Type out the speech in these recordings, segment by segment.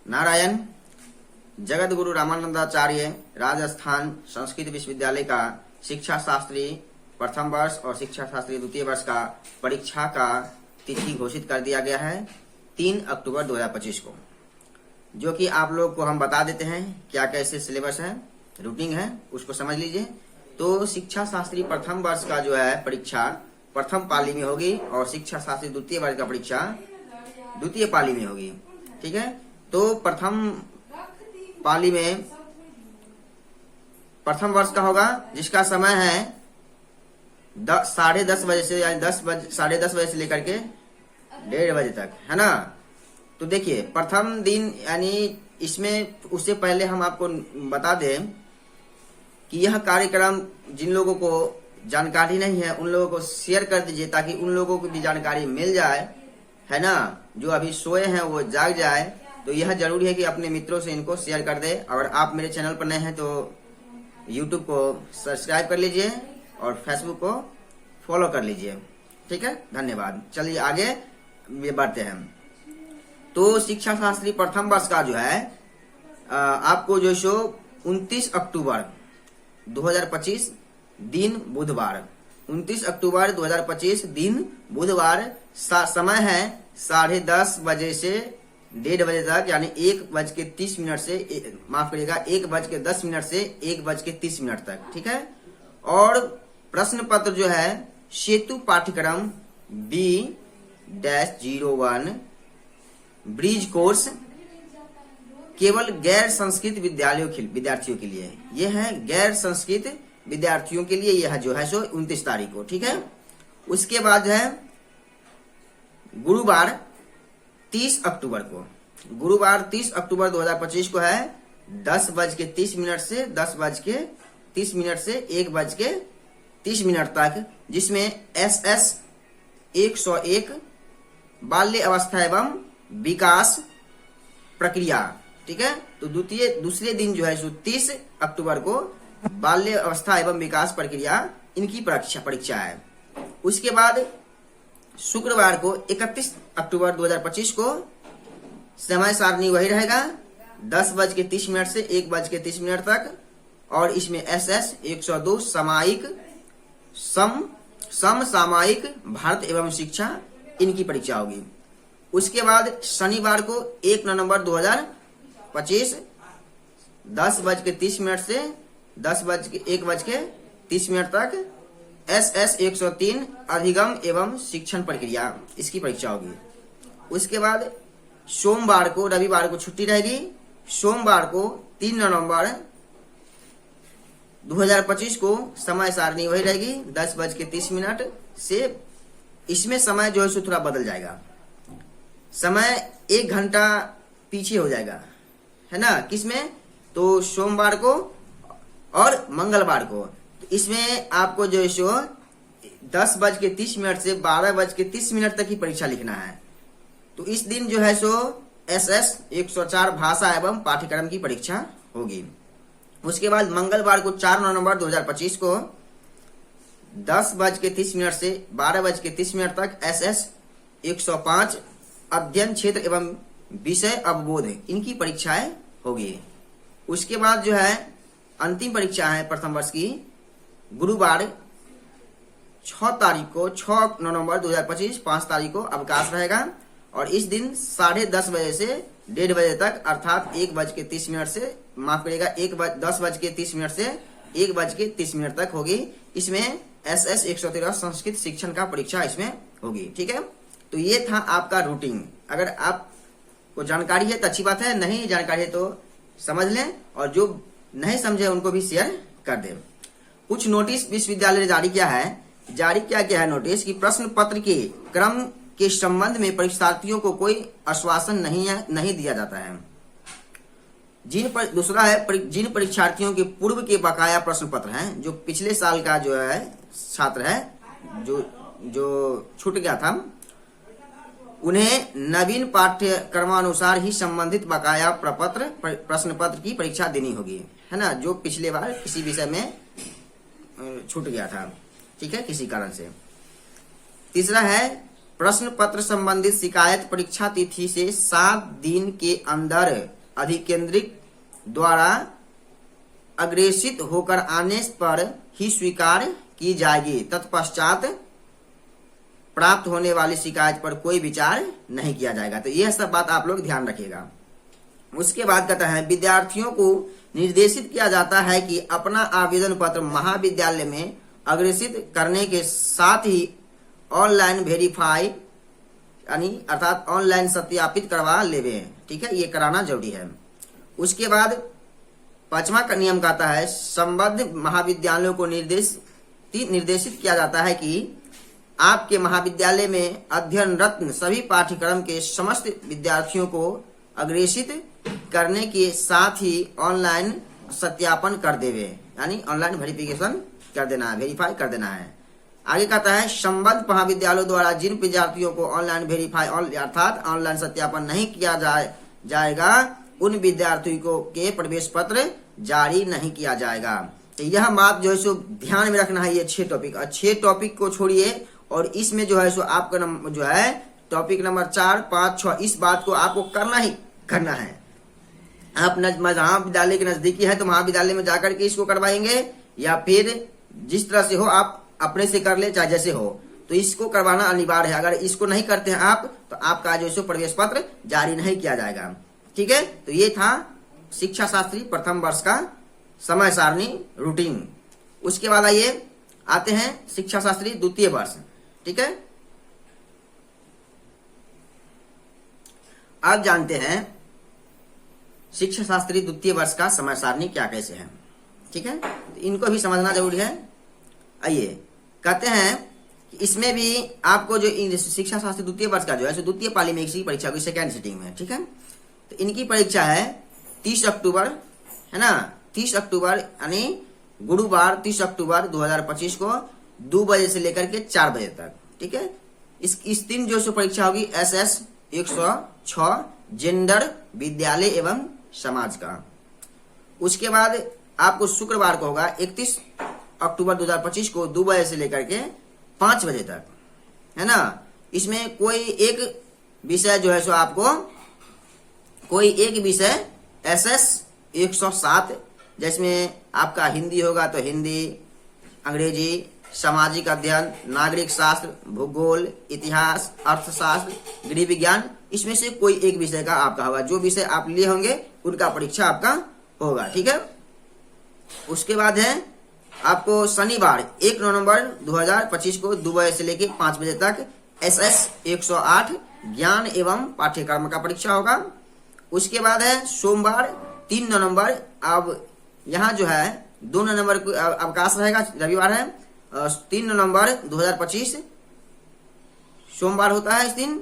नारायण जगत गुरु रामानंदाचार्य राजस्थान संस्कृत विश्वविद्यालय का शिक्षा शास्त्री प्रथम वर्ष और शिक्षा शास्त्री द्वितीय वर्ष का परीक्षा का तिथि घोषित कर दिया गया है 3 अक्टूबर 2025 को, जो कि आप लोग को हम बता देते हैं क्या कैसे सिलेबस है, रूटीन है, उसको समझ लीजिए। तो शिक्षा शास्त्री प्रथम वर्ष का जो है परीक्षा प्रथम पाली में होगी और शिक्षा शास्त्री द्वितीय वर्ष का परीक्षा द्वितीय पाली में होगी। ठीक है, तो प्रथम पाली में प्रथम वर्ष का होगा, जिसका समय है 10:30 बजे से, यानी 10:30 बजे से लेकर के 1:30 बजे तक, है ना। तो देखिए प्रथम दिन, यानी इसमें उससे पहले हम आपको बता दें कि यह कार्यक्रम जिन लोगों को जानकारी नहीं है उन लोगों को शेयर कर दीजिए, ताकि उन लोगों को भी जानकारी मिल जाए, है ना। जो अभी सोए हैं वो जाग जाए। तो यह जरूरी है कि अपने मित्रों से इनको शेयर कर दे। अगर आप मेरे चैनल पर नए हैं तो यूट्यूब को सब्सक्राइब कर लीजिए और फेसबुक को फॉलो कर लीजिए। ठीक है, धन्यवाद। चलिए आगे बढ़ते हैं। तो शिक्षा शास्त्री प्रथम वर्ष का जो है आपको जो सो 29 अक्टूबर 2025 दिन बुधवार, 29 अक्टूबर 2025 दिन बुधवार, समय है 10:30 बजे से 1:30 बजे तक, यानी 1:30 से, माफ करिएगा, 1:10 से 1:30 तक। ठीक है, और प्रश्न पत्र जो है सेतु पाठ्यक्रम B-01 ब्रिज कोर्स केवल गैर संस्कृत विद्यार्थियों के लिए, यह है गैर संस्कृत विद्यार्थियों के लिए, यह जो है सो 29 तारीख को। ठीक है, उसके बाद है गुरुवार 30 अक्टूबर को, गुरुवार 30 अक्टूबर 2025 को है 10:30 से 10:30 से 1:30 तक, जिसमें SS 101 बाल्य अवस्था एवं विकास प्रक्रिया। ठीक है, तो दूसरे दिन जो है 30 अक्टूबर को बाल्य अवस्था एवं विकास प्रक्रिया इनकी परीक्षा है। उसके बाद शुक्रवार को 31 अक्टूबर 2025 को समय सारणी वही रहेगा 10:30 से 1:30 तक, और इसमें SS 102 समसामयिक भारत एवं शिक्षा इनकी परीक्षा होगी। उसके बाद शनिवार को 1 नवंबर 2025 10:30 से 1:30 तक SS 103 अधिगम एवं शिक्षण प्रक्रिया, इसकी परीक्षा होगी। उसके बाद सोमवार को, रविवार को छुट्टी रहेगी, सोमवार को 3 नवंबर 2025 को समय सारणी वही रहेगी 10:30 से, इसमें समय जो है सो थोड़ा बदल जाएगा, समय 1 घंटा पीछे हो जाएगा, है ना। किसमें? तो सोमवार को और मंगलवार को। तो इसमें आपको जो है सो 10:30 से 12:30 तक ही परीक्षा लिखना है। तो इस दिन जो है सो SS 104 भाषा एवं पाठ्यक्रम की परीक्षा होगी। उसके बाद मंगलवार को 4 नवंबर 2025 को 10:30 से 12:30 तक SS 105 अध्ययन क्षेत्र एवं विषय अवबोध इनकी परीक्षाएं होगी। उसके बाद जो है अंतिम परीक्षा है प्रथम वर्ष की, गुरुवार 6 तारीख को, 6 नवंबर 2025 5 तारीख को अवकाश रहेगा, और इस दिन 10:30 बजे से 1:30 बजे तक, अर्थात 1:30 से, माफ करिएगा, 10:30 से 1:30 तक होगी। इसमें SS 113 संस्कृत शिक्षण का परीक्षा इसमें होगी। ठीक है, तो ये था आपका रूटीन। अगर आपको जानकारी है तो अच्छी बात है, नहीं जानकारी है तो समझ लें, और जो नहीं समझे उनको भी शेयर कर दें। कुछ नोटिस विश्वविद्यालय ने जारी किया है नोटिस कि प्रश्न पत्र के क्रम के संबंध में परीक्षार्थियों को कोई आश्वासन नहीं दिया जाता है। दूसरा है जिन परीक्षार्थियों के पूर्व के बकाया प्रश्न पत्र हैं, जो पिछले साल का जो है छात्र है जो छूट गया था, उन्हें नवीन पाठ्यक्रमानुसार ही संबंधित बकाया प्रश्न पत्र की परीक्षा देनी होगी, है ना, जो पिछले बार किसी विषय में छूट गया था। ठीक है, किसी कारण से। तीसरा है प्रश्न पत्र संबंधित शिकायत परीक्षा तिथि से 7 दिन के अंदर अधिकेंद्रित द्वारा अग्रेसित होकर आने पर ही स्वीकार की जाएगी। तत्पश्चात प्राप्त होने वाली शिकायत पर कोई विचार नहीं किया जाएगा। तो यह सब बात आप लोग ध्यान रखिएगा। उसके बाद कहता है विद्यार्थियों को निर्देशित किया जाता है कि अपना आवेदन पत्र महाविद्यालय में अग्रेसित करने के साथ ही ऑनलाइन वेरीफाई यानी अर्थात ऑनलाइन सत्यापित करवा लेवे। ठीक है, ये कराना जरूरी है। उसके बाद 5वां का नियम कहता है संबद्ध महाविद्यालयों को निर्देशित किया जाता है कि आपके महाविद्यालय में अध्ययनरत सभी पाठ्यक्रम के समस्त विद्यार्थियों को अग्रेसित करने के साथ ही ऑनलाइन सत्यापन कर देवे, यानी ऑनलाइन वेरिफिकेशन कर देना है, वेरीफाई कर देना है। आगे कहता है संबद्ध महाविद्यालयों द्वारा जिन विद्यार्थियों को ऑनलाइन वेरीफाई अर्थात ऑनलाइन सत्यापन नहीं किया जाएगा उन विद्यार्थियों को के प्रवेश पत्र जारी नहीं किया जाएगा। तो यह बात जो है सो ध्यान में रखना है। ये 6 टॉपिक, 6 टॉपिक को छोड़िए और इसमें जो है सो आपका जो है टॉपिक नंबर 4, 5, 6 इस बात को आपको करना ही करना है। आप महाविद्यालय के नजदीकी है तो महाविद्यालय में जाकर के इसको करवाएंगे या फिर जिस तरह से हो आप अपने से कर ले, चाहे जैसे हो, तो इसको करवाना अनिवार्य है। अगर इसको नहीं करते हैं आप तो आपका जो है प्रवेश पत्र जारी नहीं किया जाएगा। ठीक है, तो ये था शिक्षा शास्त्री प्रथम वर्ष का समय सारणी रूटीन। उसके बाद आइए आते हैं शिक्षा शास्त्री द्वितीय वर्ष। ठीक है, अब जानते हैं शिक्षा शास्त्री द्वितीय वर्ष का समय सारणी क्या कैसे है। ठीक है, तो इनको भी समझना जरूरी है। आइए कहते हैं कि इसमें भी आपको जो शिक्षा शास्त्री द्वितीय वर्ष का जो है द्वितीय पाली में की परीक्षा होगी, सेकेंड सिटिंग में। ठीक है, तो इनकी परीक्षा है 30 अक्टूबर, है ना, 30 अक्टूबर यानी गुरुवार 30 अक्टूबर 2025 को 2 बजे से लेकर के 4 बजे तक। ठीक है, इस दिन जो परीक्षा होगी SS 106 जेंडर विद्यालय एवं समाज का। उसके बाद आपको शुक्रवार को होगा 31 अक्टूबर 2025 को 2 बजे से लेकर के 5 बजे तक, है ना। इसमें कोई एक विषय जो है सो आपको कोई एक विषय SS 107 जिसमें आपका हिंदी होगा तो हिंदी, अंग्रेजी, सामाजिक अध्ययन, नागरिक शास्त्र, भूगोल, इतिहास, अर्थशास्त्र, गृह विज्ञान, इसमें से कोई एक विषय का आपका होगा। जो विषय आप लिए होंगे उनका परीक्षा आपका होगा। ठीक है, उसके बाद है आपको शनिवार 1 नवंबर 2025 को 2 बजे से लेकर 5 बजे तक SS 108 ज्ञान एवं पाठ्यक्रम का परीक्षा होगा। उसके बाद है सोमवार 3 नवंबर, अब यहाँ जो है 2 नवंबर को अवकाश रहेगा, रविवार है, 3 नवंबर 2025 सोमवार होता है। इस दिन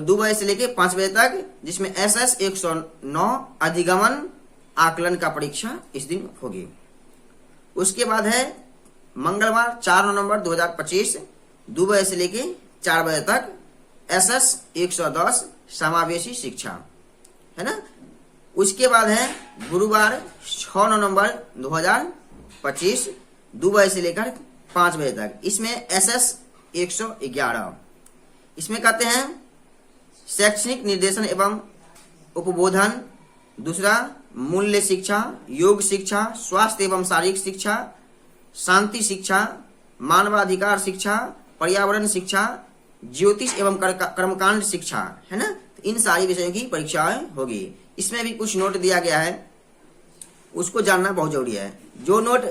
2 बजे से लेकर 5 बजे तक, जिसमें SS 109 अधिगमन आकलन का परीक्षा इस दिन होगी। उसके बाद है मंगलवार 4 नवंबर 2025 2 बजे से लेकर 4 बजे तक SS 110 समावेशी शिक्षा, है ना। उसके बाद है गुरुवार 6 नवंबर 2025 2 बजे से लेकर 5 बजे तक, इसमें SS 111। इसमें कहते हैं शैक्षणिक निर्देशन एवं उपबोधन, दूसरा मूल्य शिक्षा, योग शिक्षा, स्वास्थ्य एवं शारीरिक शिक्षा, शांति शिक्षा, मानवाधिकार शिक्षा, पर्यावरण शिक्षा, ज्योतिष एवं कर्मकांड शिक्षा, है ना। तो इन सारी विषयों की परीक्षाएं होगी। इसमें भी कुछ नोट दिया गया है, उसको जानना बहुत जरूरी है। जो नोट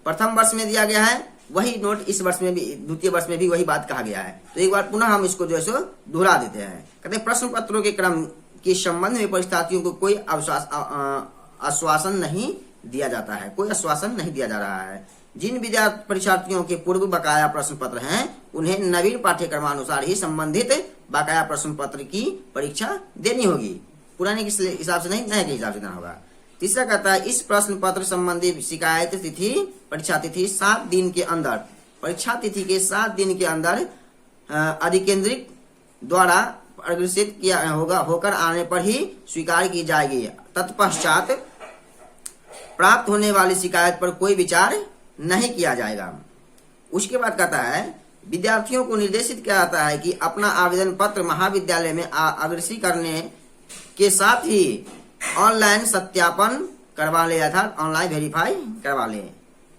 प्रथम वर्ष में दिया गया है वही नोट इस वर्ष में भी, द्वितीय वर्ष में भी वही बात कहा गया है। तो एक बार पुनः हम इसको जो है सो दोहरा देते हैं। कहते हैं प्रश्न पत्रों के क्रम के संबंध में परीक्षार्थियों को कोई आश्वासन नहीं दिया जाता है, कोई आश्वासन नहीं दिया जा रहा है। जिन परीक्षार्थियों के पूर्व बकाया प्रश्न पत्र हैं उन्हें नवीन पाठ्यक्रमानुसार ही संबंधित बकाया प्रश्न पत्र की परीक्षा देनी होगी, पुराने के हिसाब से नहीं, नए के हिसाब से देना होगा। तीसरा कहता है इस प्रश्न पत्र संबंधी शिकायत तिथि परीक्षा तिथि 7 दिन के अंदर, परीक्षा तिथि के 7 दिन के अंदर अधिकेंद्रित द्वारा अग्रेसित किया होगा होकर आने पर ही स्वीकार की जाएगी। तत्पश्चात प्राप्त होने वाली शिकायत पर कोई विचार नहीं किया जाएगा। उसके बाद कहता है विद्यार्थियों को निर्देशित किया जाता है कि अपना आवेदन पत्र महाविद्यालय में अग्रसित करने के साथ ही ऑनलाइन सत्यापन करवा ले, अर्थात ऑनलाइन वेरीफाई करवा ले।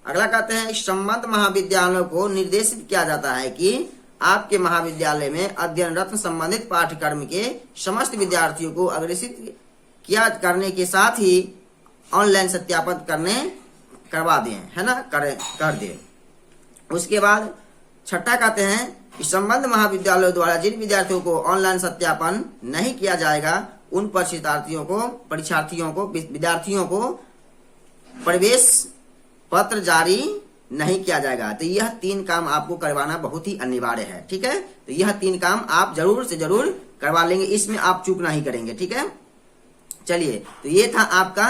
अगला कहते हैं संबद्ध महाविद्यालयों को निर्देशित किया जाता है कि आपके महाविद्यालय में अध्ययनरत संबंधित पाठ्यक्रम के समस्त विद्यार्थियों को अग्रसित किया करने के साथ ही ऑनलाइन सत्यापन करवा दें, है ना, कर दे। उसके बाद छठा कहते हैं कि संबद्ध महाविद्यालयों द्वारा जिन विद्यार्थियों को ऑनलाइन सत्यापन नहीं किया जाएगा उन विद्यार्थियों को प्रवेश पत्र जारी नहीं किया जाएगा। तो यह 3 काम आपको करवाना बहुत ही अनिवार्य है, ठीक है। तो यह 3 काम आप जरूर से जरूर करवा लेंगे, इसमें आप चूक नहीं करेंगे, ठीक है। चलिए, तो ये था आपका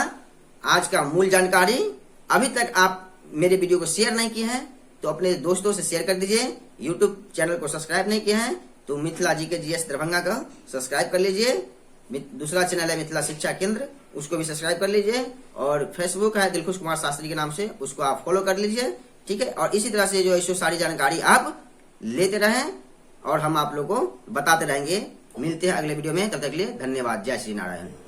आज का मूल जानकारी। अभी तक आप मेरे वीडियो को शेयर नहीं किए हैं तो अपने दोस्तों से शेयर कर दीजिए। यूट्यूब चैनल को सब्सक्राइब नहीं किए हैं तो मिथिला जीके जीएस दरभंगा का सब्सक्राइब कर लीजिए। दूसरा चैनल है मिथिला शिक्षा केंद्र, उसको भी सब्सक्राइब कर लीजिए। और फेसबुक है दिलखुश कुमार शास्त्री के नाम से, उसको आप फॉलो कर लीजिए, ठीक है। और इसी तरह से जो ऐसी सारी जानकारी आप लेते रहें और हम आप लोगों को बताते रहेंगे। मिलते हैं अगले वीडियो में, तब तक के लिए धन्यवाद। जय श्री नारायण।